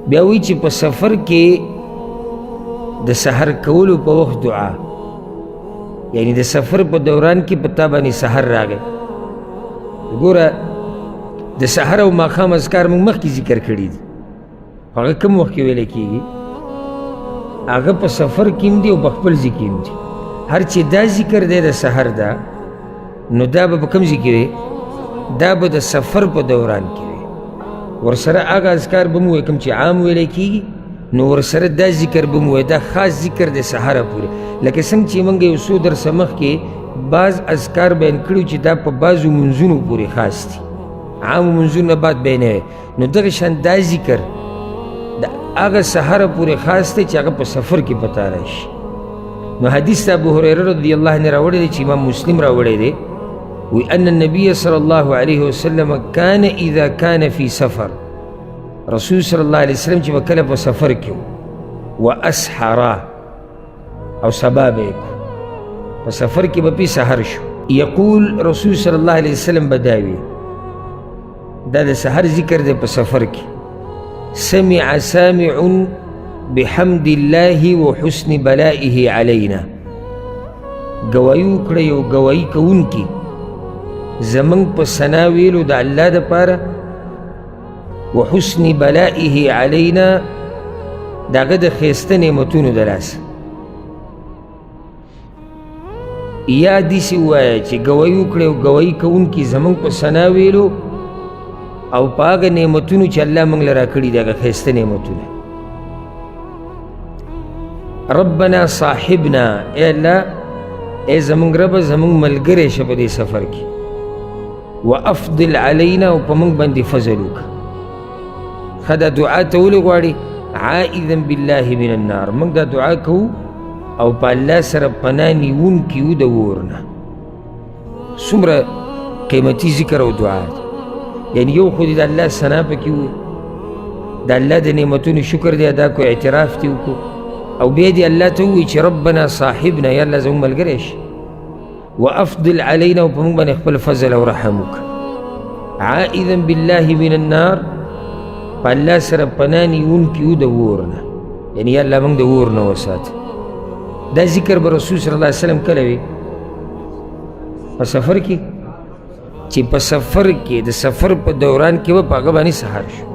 بیا وایي چې په سفر کې د سحر کولو په وخت دعا، یعنی د سفر په دوران کې په تا باندې سحر راغی. ګوره د سحر او ماښام اذکار موږ مخکې ذکر کړي دي، هغه کوم وخت کې ویلی کېږي؟ هغه په سفر کې هم دي او په خپل ځای کې هم دي. هر چې دا ذکر دی د سحر دا، نو دا به په کوم ځای کې وي؟ دا به د سفر په دوران کې وي. ورسره هغه اذکار به مو وایي کوم چې عام ویلی کېږي، نو ورسره دا ذکر به مو وایي، دا خاص ذکر دی سحره پورې. لکه څنګه چې موږ یو څو درسه مخکې بعض اذکار بیان کړي چې دا په بعضو منځونو پورې خاص دي، عامو منځونو نه بعد بیانوي. نو دغه شان دا ذکر د هغه سحره پورې خاص دی چې هغه په سفر کې پتا راشي. نو حدیث د ابو هریره رضی الله عنه راوړی دی چې امام مسلم راوړی دی، وی ان النبي صلی الله علیه وسلم کان اذا کان فی سفر، رسول صلی الله علیه وسلم چې به کله په سفر کې و اسحرا او سبا به کو په سفر کې به پې سحر شو، یقول رسول صلی الله علیه وسلم به دا وي، دا د سحر ذکر دی په سفر کې، سمع سامع بحمد الله وحسن بلائه علینا، گواهی وکړه یو گواهی کوونکي زمونږ په ثنا ویلو د الله دپاره، وحسن بلائه علینا د هغه د ښایسته نعمتونو د لاسه. یا داسې ووایه چې ګواهي وکړئ او ګواهي کوونکي زمونږ په ثنا ویلو او په هغه نعمتونو چې الله موږ له راکړي دي، هغه ښایسته نعمتونه. ربنا صاحبنا، ای الله ای زمونږ ربه زمونږ ملګری شه په دې سفر کې، وافضل علینا او په موږ باندې فضل وکړه. ښه دا دعا ته ولې غواړي؟ عائذا بالله من النار، موږ دا دعا کوو او په الله سره پناه نیونکي یو د اور نه. څومره قیمتي ذکر او دعا ده. یعنی یو خو دې د الله ثنا پکې ووایي، د الله د نعمتونو شکر دې ادا کړو، اعتراف دې وکړو، او بیا دې الله ته ووایي چې ربنا صاحبنا، یا الله زموږ ملګری شي، وافضل علینا او په موږ باندې خپل فضل او رحم وکړه. عائذا بالله من النار، په الله سره پناه نیونکي یو د اور نه، یعنی یا الله موږ د اور نه وساته. دا ذکر به رسول صلی الله علیه وسلم کله وي؟ په سفر کې، چې په سفر کې د سفر په دوران کې به په هغه باندې سحر شو.